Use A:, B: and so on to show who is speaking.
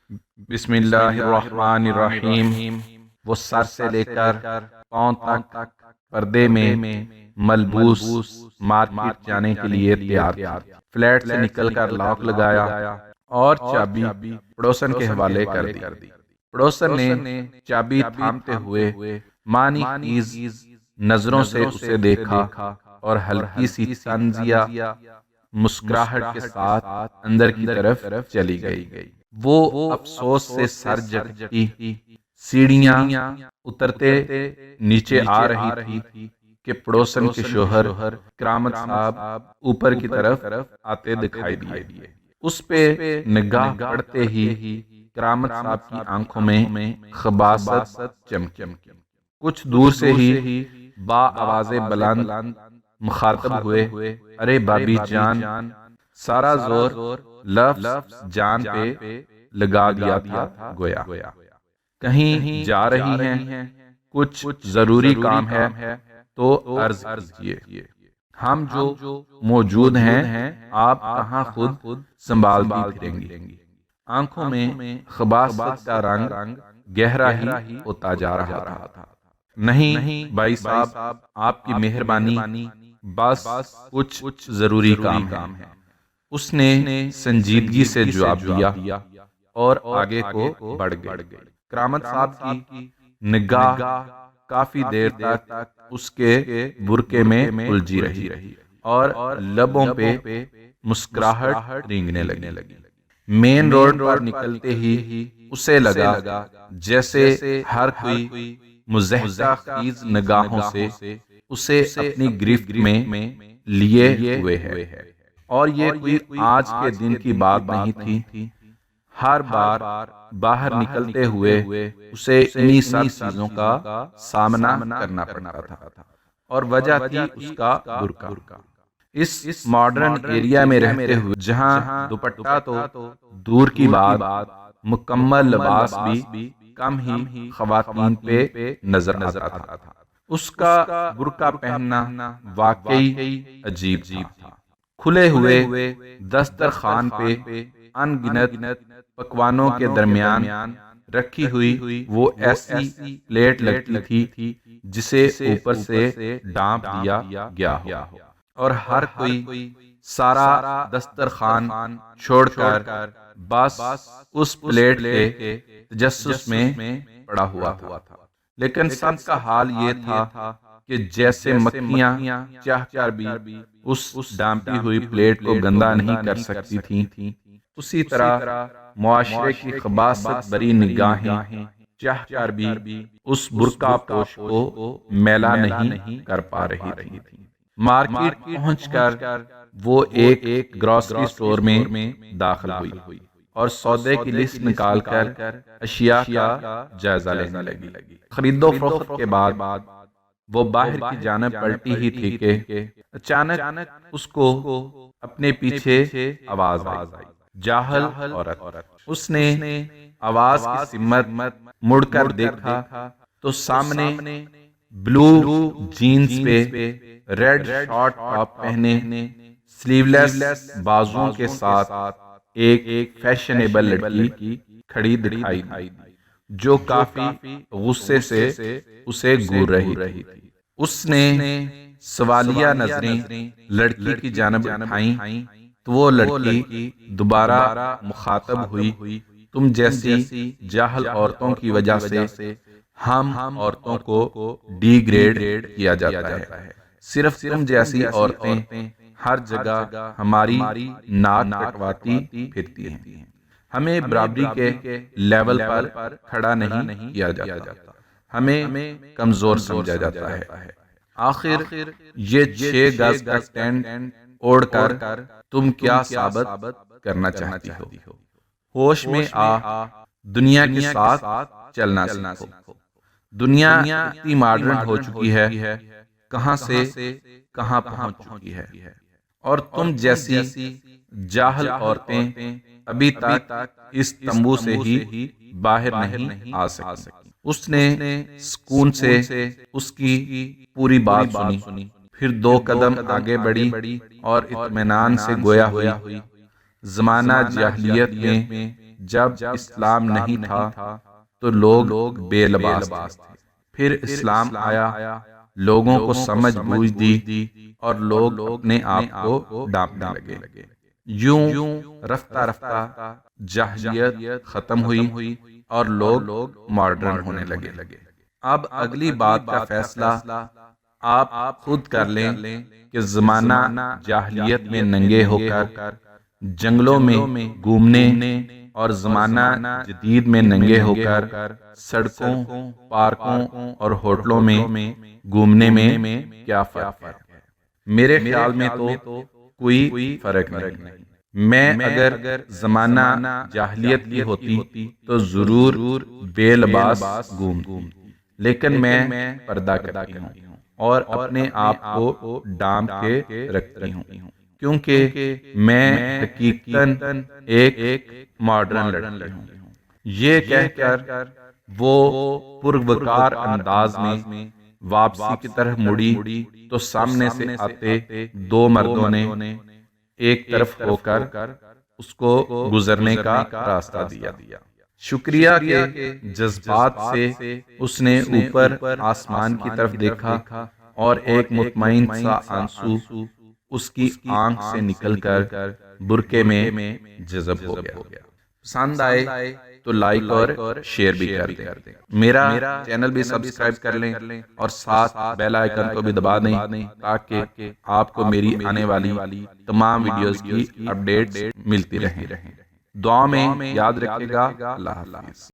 A: بسم اللہ الرحمن الرحیم۔ وہ سر سے لے کر پاؤں تک پردے میں ملبوس مارکیٹ جانے کے لیے تیار تھی۔ فلیٹ سے نکل کر لاک لگایا اور چابی پڑوسن کے حوالے کر دی۔ پڑوسن نے چابی تھامتے ہوئے معنی خیز نظروں سے اسے دیکھا اور ہلکی سی طنزیہ مسکراہٹ کے ساتھ اندر کی طرف چلی گئی۔ وہ افسوس سے سر جھٹکی سیڑھیاں اترتے نیچے آ رہی تھی کہ پڑوسن کے شوہر کرامت صاحب اوپر کی طرف آتے دکھائی دیے۔ اس پہ نگاہ پڑتے ہی کرامت صاحب کی آنکھوں میں خباثت چمکی۔ کچھ دور سے ہی با آواز بلند مخاطب ہوئے، ارے بابی جان۔ سارا زور لفظ جان پہ لگا دیا تھا گویا۔ کہیں جا رہی ہیں، کچھ ضروری کام ہے تو عرض کیجیے، ہم جو موجود ہیں آپ کہاں خود سنبھالتی پھریں گی۔ آنکھوں میں خباثت کا رنگ گہرا ہی ہوتا جا رہا تھا۔ نہیں بھائی صاحب، آپ کی مہربانی، بس کچھ ضروری کام ہے۔ اس نے سنجیدگی سے جواب دیا اور آگے کو بڑھ گئی۔ کرامت صاحب کی نگاہ کافی دیر تک اس کے برقعے میں الجھی رہی اور لبوں پہ مسکراہٹ رینگنے لگی۔ مین روڈ پر نکلتے ہی اسے لگا جیسے ہر کوئی مزحزح خیز نگاہوں سے اسے اپنی گرفت میں لیے ہوئے ہے، اور یہ کوئی آج کے دن کی بات نہیں تھی۔ ہر بار باہر نکلتے ہوئے اسے انہی سب چیزوں کا سامنا کرنا پڑتا تھا، اور وجہ تھی اس کا برقع۔ اس ماڈرن ایریا میں رہتے ہوئے جہاں دوپٹہ تو دور کی بات، مکمل لباس بھی کم ہی خواتین پہ نظر آتا تھا، اس کا برقع پہننا واقعی عجیب تھا۔ کھلے ہوئے دسترخوان پہ ان گنت پکوانوں کے درمیان رکھی ہوئی وہ ایسی پلیٹ لگتی تھی جسے اوپر سے ڈانپ دیا گیا ہو، اور ہر کوئی سارا دسترخوان چھوڑ کر بس اس پلیٹ کے تجسس میں پڑا ہوا تھا۔ لیکن سب کا حال یہ تھا کہ جیسے مکھیاں چاہ کر بھی اس ڈانپی ہوئی پلیٹ کو گندا نہیں کر سکتی تھیں، اسی طرح معاشرے کی خباثت بری نگاہیں چاہ کر بھی اس برقع پوش کو میلا نہیں کر پا رہی تھی۔ مارکیٹ پہنچ کر وہ ایک گروسری سٹور میں داخل ہوئی اور سودے کی لسٹ نکال کر اشیاء کا جائزہ لینے لگی۔ خرید و فروخت کے بعد وہ باہر کی جانب پلٹی ہی تھی کہ اچانک اس کو اپنے پیچھے آواز آئی، جاہل عورت۔ اس نے آواز کی سمت مڑ کر دیکھا تو سامنے بلو جینز پہ ریڈ شارٹ ٹاپ پہنے، سلیو لیس بازوؤں کے ساتھ ایک فیشنیبل لڑکی کھڑی دکھائی دی، جو کافی غصے سے اسے گور رہی تھی۔ اس نے سوالیہ نظریں لڑکی کی جانب اٹھائیں تو وہ لڑکی دوبارہ مخاطب ہوئی، تم جیسی جاہل عورتوں کی وجہ سے ہم عورتوں کو ڈی گریڈ کیا جاتا ہے۔ صرف تم جیسی عورتیں ہر جگہ ہماری ناک کٹواتی پھرتی ہیں، ہمیں برابری کے لیول پر کھڑا نہیں کیا جاتا، ہمیں کمزور سمجھا جاتا ہے۔ آخر یہ 6 گز کا ٹینٹ اوڑھ کر تم کیا ثابت کرنا چاہتی ہو؟ ہوش میں آ، دنیا کے ساتھ چلنا سیکھو۔ دنیا اتنی ماڈرن ہو چکی ہے، کہاں سے کہاں پہنچ چکی ہے، اور تم جیسی جاہل عورتیں ابھی تک اس تمبو سے ہی باہر نہیں آ سکتی۔ اس نے سکون سے اس کی پوری بات سنی، پھر 2 قدم آگے بڑھی اور اطمینان سے گویا ہوئی، زمانہ جاہلیت میں جب اسلام نہیں تھا تو لوگ بے لباس تھے، پھر اسلام آیا، لوگوں کو سمجھ بوجھ دی اور لوگ اپنے آپ کو ڈانپنے لگے۔ یوں رفتہ رفتہ جاہلیت ختم ہوئی اور لوگ ماڈرن ہونے لگے۔ اب اگلی بات کا فیصلہ آپ خود کر لیں کہ زمانہ جاہلیت میں ننگے ہو کر جنگلوں میں گھومنے اور زمانہ جدید میں ننگے ہو کر سڑکوں، پارکوں اور ہوٹلوں میں گھومنے میں کیا فرق ہے؟ میرے خیال میں تو کوئی فرق نہیں۔ میں اگر زمانہ جاہلیت کی ہوتی تو ضرور بے لباس گھومتی، لیکن میں پردہ کرتی ہوں اور اپنے آپ کو ڈانپ کے رکھتی ہوں، کیونکہ میں حقیقتاً ایک ماڈرن لڑکی ہوں۔ یہ کہہ کر وہ پروقار انداز میں واپسی کی طرف مڑی تو سامنے سے آتے دو مردوں نے ایک طرف ہو کر اس کو گزرنے کا راستہ دیا۔ شکریہ کے جذبات سے اس نے اوپر آسمان کی طرف دیکھا اور ایک مطمئن سا آنسو اس کی آنکھ سے نکل کر برقعے میں جذب ہو گیا۔ پسند آئے تو لائک اور شیئر بھی کر دیں، میرا چینل بھی سبسکرائب کر لیں اور ساتھ بیل آئیکن کو بھی دبا دیں تاکہ آپ کو میری آنے والی تمام ویڈیوز کی اپڈیٹس ملتی رہیں۔ دعا میں یاد رکھیے گا۔ اللہ حافظ۔